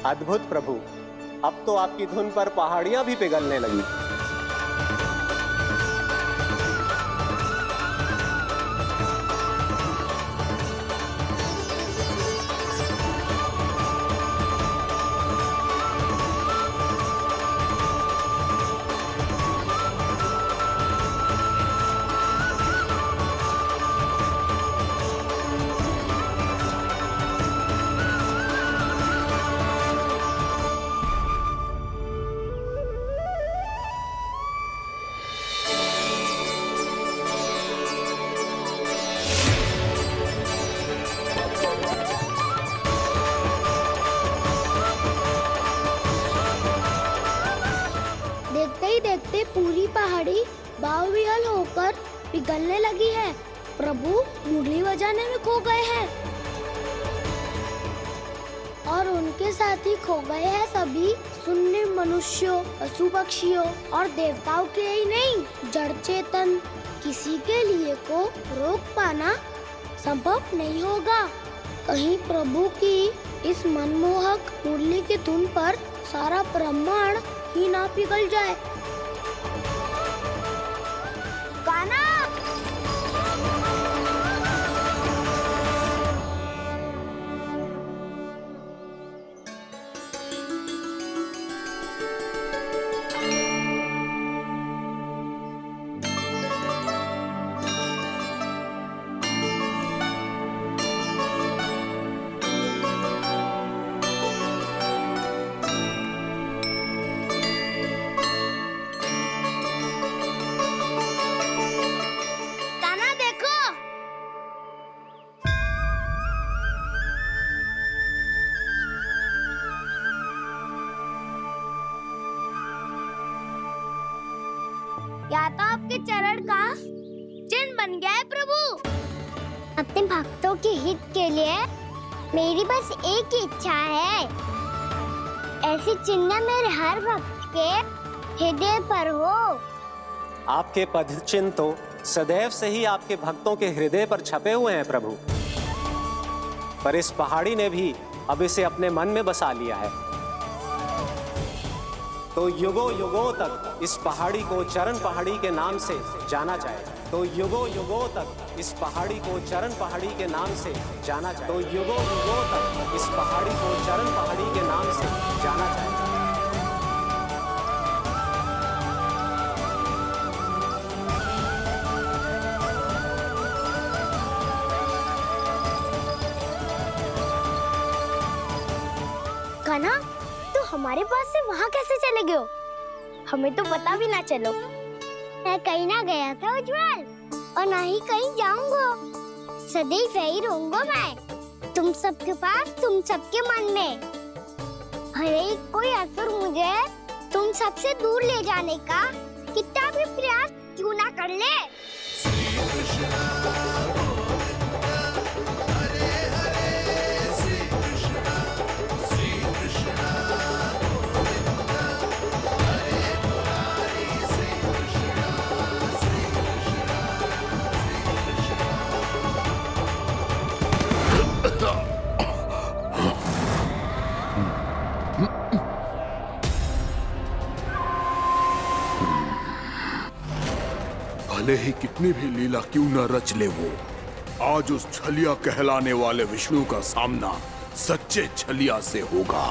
अद्भुत प्रभु, अब तो आपकी धुन पर पहाड़ियां भी पिघलने लगी। देखते ही देखते पूरी पहाड़ी बावरियल होकर पिघलने लगी है। प्रभु मुरली बजाने में खो गए हैं और उनके साथ ही खो गए हैं सभी सुनने मनुष्यों, पशु पक्षियों और देवताओं के ही नहीं, जड़ चेतन किसी के लिए को रोक पाना संभव नहीं होगा। कहीं प्रभु की इस मनमोहक मुरली की धुन पर सारा ब्रह्मांड ही ना पिघल जाए। गाना या तो आपके चरण का चिन्ह बन गया है प्रभु। अपने भक्तों के हित के लिए मेरी बस एक ही इच्छा है, ऐसी चिन्ह मेरे हर भक्त के हृदय पर हो। आपके पद चिन्ह तो सदैव से ही आपके भक्तों के हृदय पर छपे हुए हैं प्रभु, पर इस पहाड़ी ने भी अब इसे अपने मन में बसा लिया है। तो युगों युगों तक इस पहाड़ी को चरण पहाड़ी के नाम से जाना जाएगा। तो युगों युगों तक इस पहाड़ी को चरण पहाड़ी के नाम से जाना जाएगा। तो युगों युगों तक इस पहाड़ी को चरण पहाड़ी के नाम से जाना जाएगा। कान्हा, तो हमारे पास से वहाँ कैसे चले गए हो? हमें तो पता भी ना चलो। मैं कहीं ना गया था उज्जवल, और ना ही कहीं जाऊंगा। सदैव यही रहूंगा मैं, तुम सबके पास, तुम सबके मन में। भले ही कोई असुर मुझे तुम सबसे दूर ले जाने का कितना भी प्रयास क्यों ना कर ले। भले ही कितनी भी लीला क्यों न रच ले वो, आज उस छलिया कहलाने वाले विष्णु का सामना सच्चे छलिया से होगा।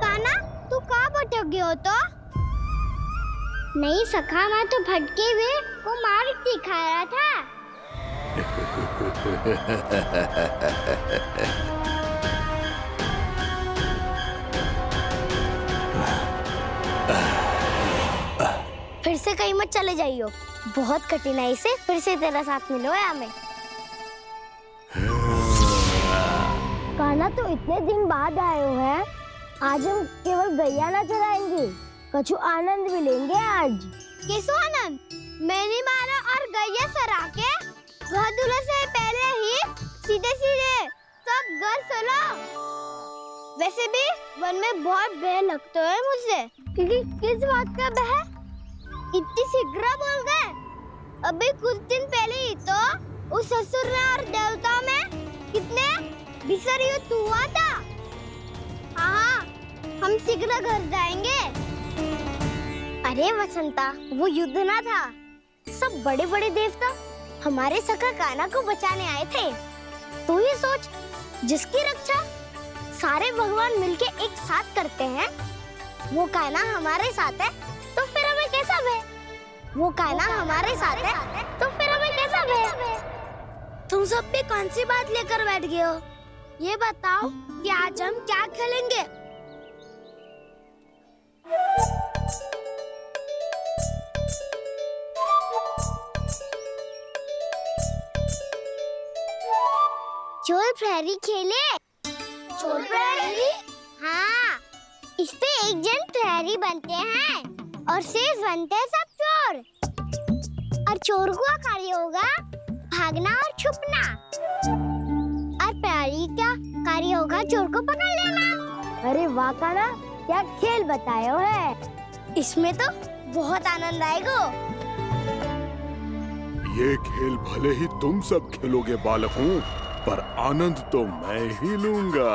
कान्हा, तू कहाँ भटक गए हो तो? नहीं सखा, मैं तो भटके हुए वो मार दिखा रहा था। फिर से कहीं मत चले जाइयो, बहुत कठिनाई से फिर से तेरा साथ मिलो है हमें। कान्हा, तो इतने दिन बाद आए हो हैं, आज हम केवल गैया ना चराएंगे, कछु आनंद भी लेंगे आज। कैसो आनंद? मैंने मारा और गैया सरा के घर दूल्हे से पहले ही सीधे सीधे सब घर चलो। वैसे भी वन में बहुत भय लगता है मुझसे, क्योंकि किस बात का भय? इतनी शीघ्र बोल गए। अभी कुछ दिन पहले ही तो उस ससुर ने और देवता में कितने भीषण युद्ध हुआ था। हाँ, हम शीघ्र घर जाएंगे। अरे वसंता, वो युद्ध ना था, सब बड़े बड़े देवता हमारे सखा कान्हा को बचाने आए थे। तू ये सोच, जिसकी रक्षा सारे भगवान मिलके एक साथ करते हैं, वो कान्हा हमारे साथ है, तो फिर हमें कैसा भय? वो कान्हा हमारे साथ है, तो फिर हमें कैसा भय? तुम सब भी कौन सी बात लेकर बैठ गए हो? ये बताओ कि आज हम क्या खेलेंगे? चोर प्रहरी खेले। चोर प्रहरी? हाँ, इसमें एक जन प्रहरी बनते हैं और शेष बनते हैं सब चोर। और चोर का कार्य होगा भागना और छुपना, और प्रहरी का कार्य होगा चोर को पकड़ लेना। अरे वाह कान्हा, क्या खेल बताए हो है। इसमें तो बहुत आनंद आएगा। ये खेल भले ही तुम सब खेलोगे बालकों, पर आनंद तो मैं ही लूंगा।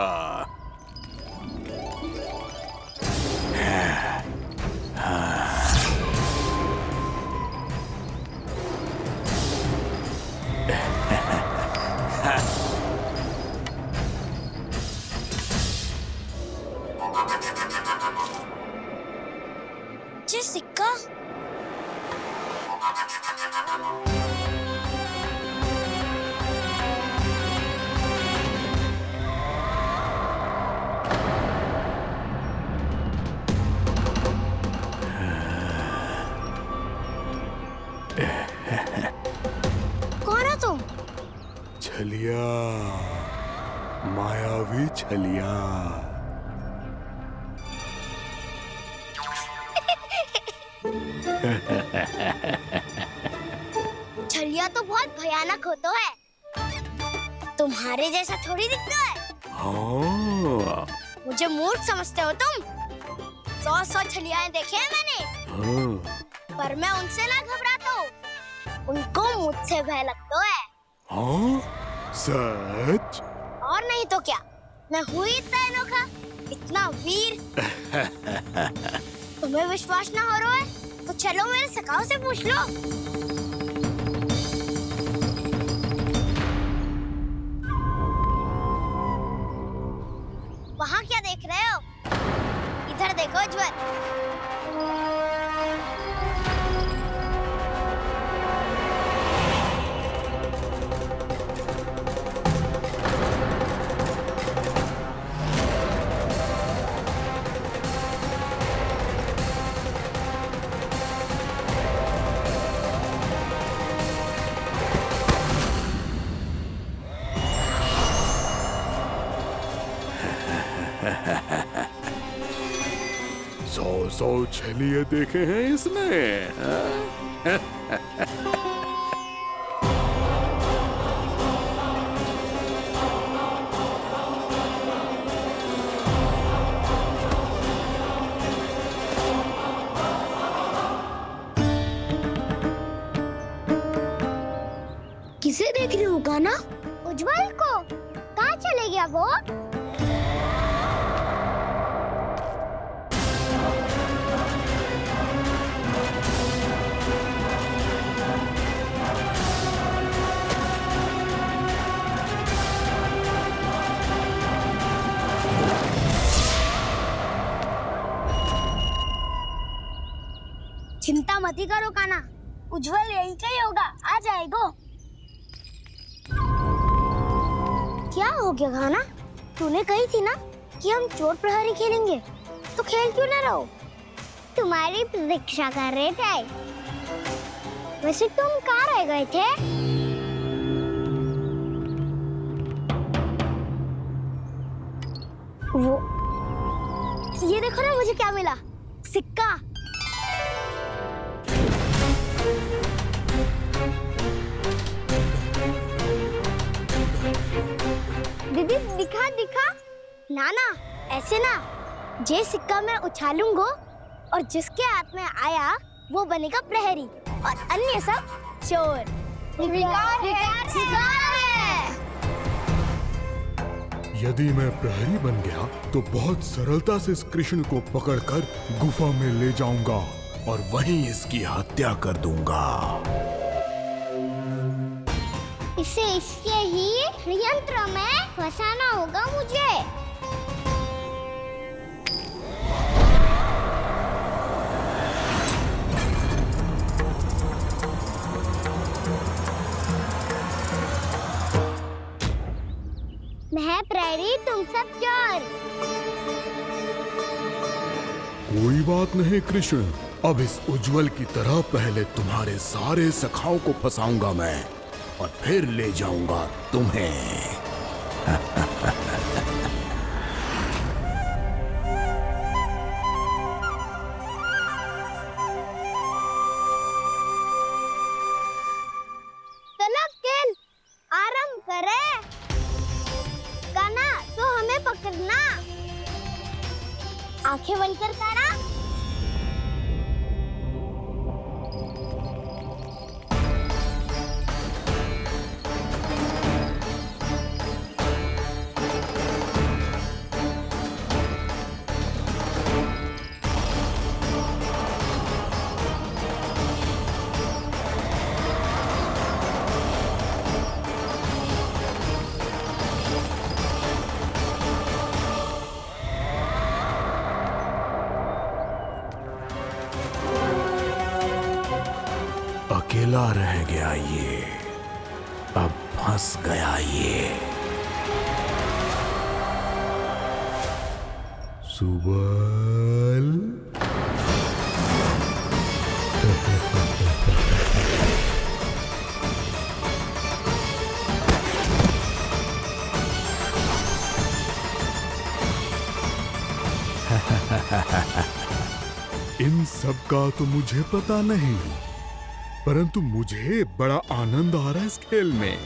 ये सिक्का कौन हो तुम? छलिया, मायावी छलिया। छलिया तो बहुत भयानक होता है, तुम्हारे जैसा थोड़ी दिखता है। हाँ, मुझे मूर्ख समझते हो तुम? 100 छलियाएं देखे हैं मैंने, हाँ, पर मैं उनसे ना घबराता हूँ, उनको मुझसे भय लगता है। हाँ, सच? और नहीं तो क्या, मैं हूँ इतना अनोखा, इतना वीर। तुम्हें विश्वास ना हो रहा है तो चलो मेरे सखाओं से पूछ लो। वहाँ क्या देख रहे हो? इधर देखो ज्वर। सौ छलिए देखे हैं इसने। किसे देख रही हो कान्हा? उज्जवल को। कहाँ चले गया वो? चिंता मत करो कान्हा, उज्जवल यही का ही होगा, आ जाएगा। क्या हो गया कान्हा? तूने कही थी ना कि हम चोर प्रहरी खेलेंगे, तो खेल क्यों ना रहो? तुम्हारी प्रतीक्षा कर रहे थे। वैसे तुम कहाँ रह गए थे? वो ये देखो ना, मुझे क्या मिला, सिक्का। दीदी दिखा दिखा। ना ना, ऐसे ना, ये सिक्का मैं उछालूंगा और जिसके हाथ में आया वो बनेगा प्रहरी और अन्य सब चोर। स्वीकार है। यदि मैं प्रहरी बन गया तो बहुत सरलता से इस कृष्ण को पकड़कर गुफा में ले जाऊंगा और वहीं इसकी हत्या कर दूंगा। इसे इसके ही यंत्र में फंसाना होगा मुझे। मैं प्रहरी, तुम सब चोर। कोई बात नहीं कृष्ण, अब इस उज्जवल की तरह पहले तुम्हारे सारे सखाओं को फंसाऊंगा मैं और फिर ले जाऊंगा तुम्हें। चलो खेल आरंभ करें। काना, तो हमें पकड़ना। आंखें बंद कर काना। अकेला रह गया ये, अब फंस गया ये। सुबल। इन सब का तो मुझे पता नहीं, परंतु मुझे बड़ा आनंद आ रहा है इस खेल में।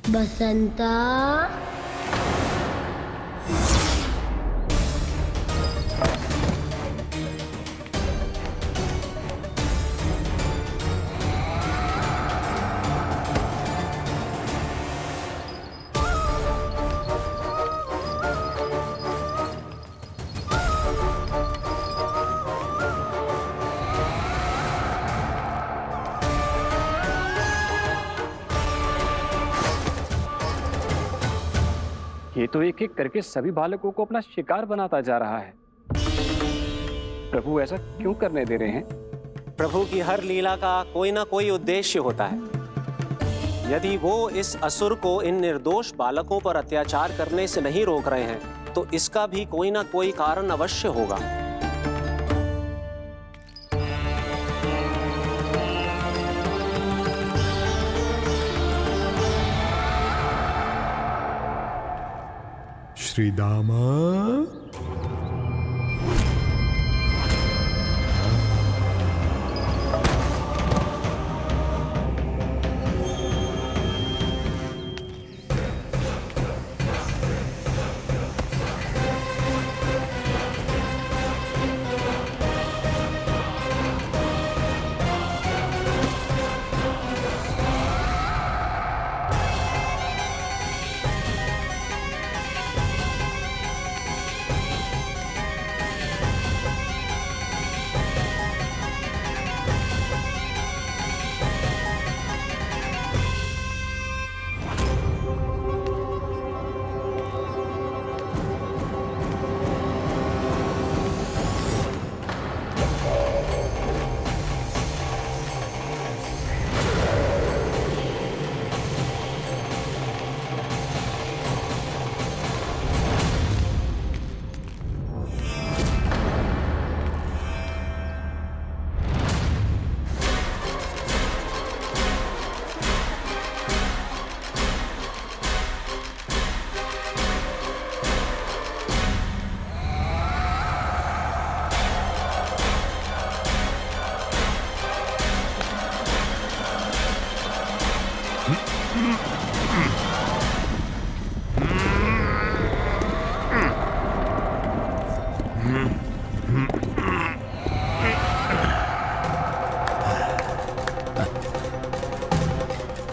बसंता, ये तो एक एक करके सभी बालकों को अपना शिकार बनाता जा रहा है। प्रभु ऐसा क्यों करने दे रहे हैं? प्रभु की हर लीला का कोई ना कोई उद्देश्य होता है। यदि वो इस असुर को इन निर्दोष बालकों पर अत्याचार करने से नहीं रोक रहे हैं तो इसका भी कोई ना कोई कारण अवश्य होगा। श्री दामा,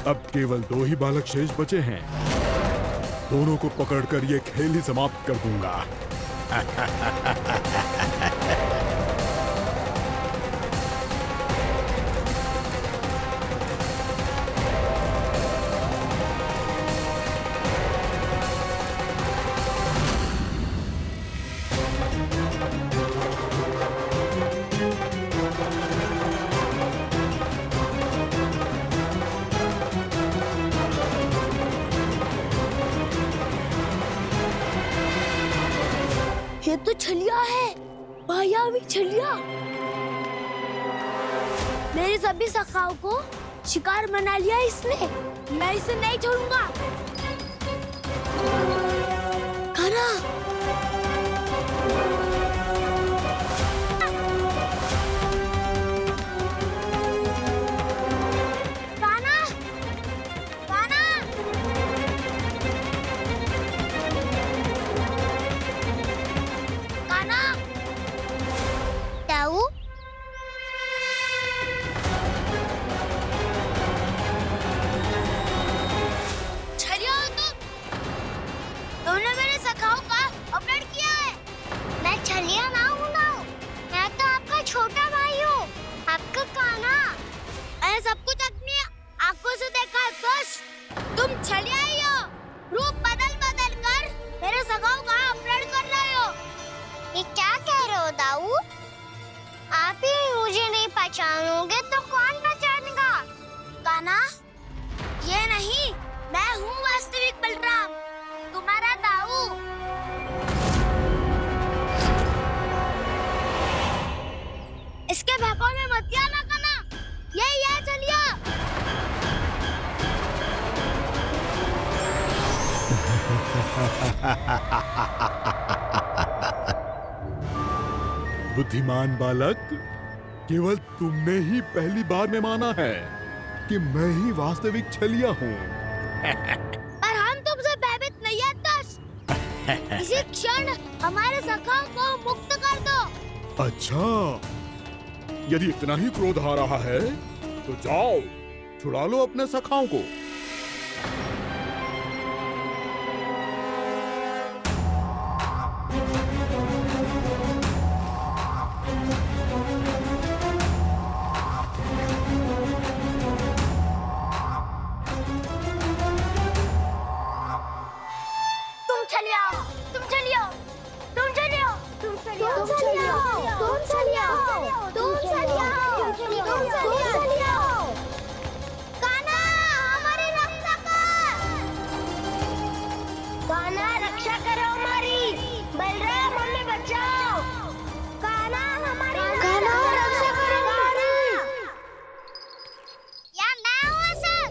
अब केवल 2 ही बालक शेष बचे हैं। दोनों को पकड़कर ये खेल ही समाप्त कर दूंगा। ये तो छलिया है, मायावी छलिया। मेरे सभी सखाओं को शिकार बना लिया इसने। मैं इसे नहीं छोड़ूंगा। कान्हा, कान्हा, कान्हा। कान्हा, ताऊ, छलिया हो तुम। तुमने मेरे सखाओं का अपहरण किया है। मैं छलिया ना हूँ ना। मैं तो आपका छोटा भाई हूँ, आपका कान्हा। मैंने सब कुछ अपनी आंखों से देखा है। बस तुम छलिया ही हो। रूप बदल बदल कर मेरे सखाओं का अपहरण कर रहे हो। ये क्या कह रहे हो दाऊ? आप ही मुझे नहीं पहचानोगे तो कौन पहचानेगा? कान्हा, ये नहीं, मैं हूँ वास्तविक बलराम, तुम्हारा दाऊ। इसके बहकावे में मत आना कान्हा। ये चलिए। बुद्धिमान बालक, केवल तुमने ही पहली बार में माना है कि मैं ही वास्तविक छलिया हूँ। पर हम तुमसे भयभीत नहीं है दस। इसी क्षण हमारे सखाओं को मुक्त कर दो। अच्छा, यदि इतना ही क्रोध आ रहा है तो जाओ, छुड़ा लो अपने सखाओं को। तुम चलिए आओ, तुम चलिए आओ, तुम चलिए आओ, तुम चलिए आओ, तुम चलिए आओ, तुम चलिए आओ, तुम चलिए आओ, तुम चलिए आओ। कान्हा, हमारी रक्षा कर। कान्हा, रक्षा करो हमारी। बलराम, हमें बचाओ। कान्हा, हमारी रक्षा करो हमारी। या मैं हूँ सर।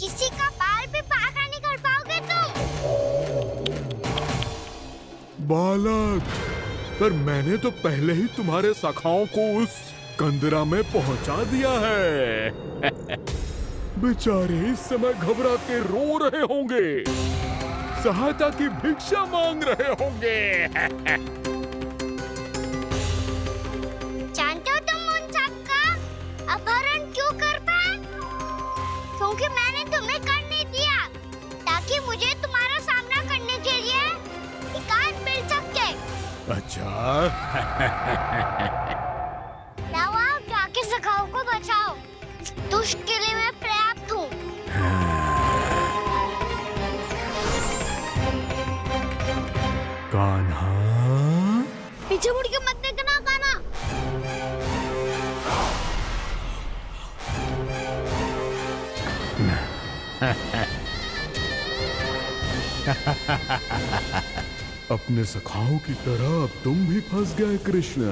किसी का बाल भी पाका नहीं कर पाओगे तुम। बालक, पर मैंने तो पहले ही तुम्हारे सखाओं को उस कंदरा में पहुंचा दिया है। बेचारे इस समय घबरा के रो रहे होंगे, सहायता की भिक्षा मांग रहे होंगे। जानते हो तुम उन सबका अपहरण क्यों कर पाए? क्योंकि मैंने तुम्हें कर नहीं दिया, ताकि मुझे तुम्हारा सामना करने के लिए एकांत मिल सके। अच्छा। जाओ, आप जाके सखाओं को बचाओ। इस दुष्ट के लिए मैं पर्याप्त हूँ। कान्हा, पीछे मुड़ के मत देखना कान्हा। अपने सखाओं की तरह अब तुम भी फंस गए कृष्ण।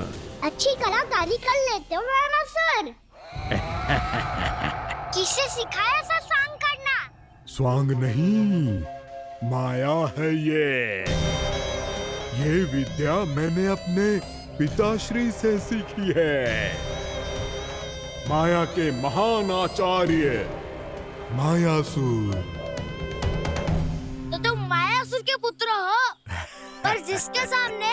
अच्छी कलाकारी कर लेते हो मेरा सर। किसे सिखाया ऐसा स्वांग करना? स्वांग नहीं, माया है ये विद्या मैंने अपने पिताश्री से सीखी है। माया के महान आचार्य मायासुर किसके सामने?